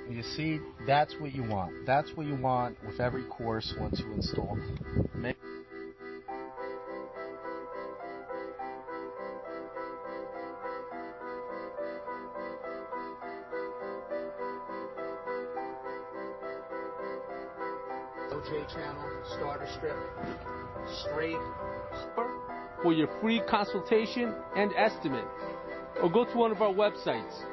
You see, that's what you want. That's what you want with every course once you install. OJ channel, starter strip, straight. For your free consultation and estimate, or go to one of our websites.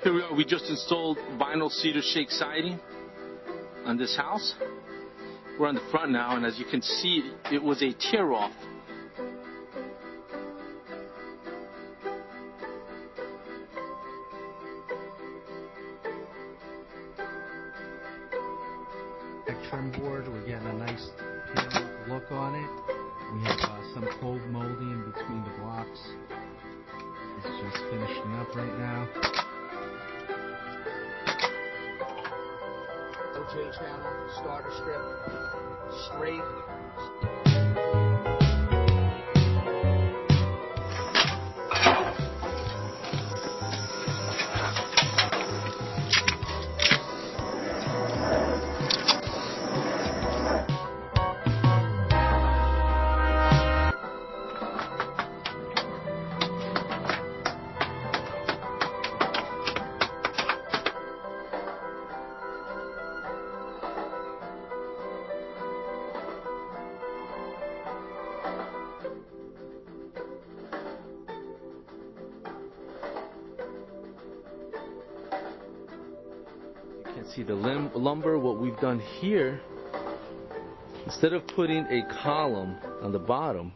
Here we are. We just installed vinyl cedar shake siding on this house. We're on the front now, and as you can see, it was a tear-off. Trim board, we're getting a nice peeled look on it. We have some cold molding between the blocks. It's just finishing up right now. OJ channel, starter strip, straight. See the lumber, what we've done here, instead of putting a column on the bottom,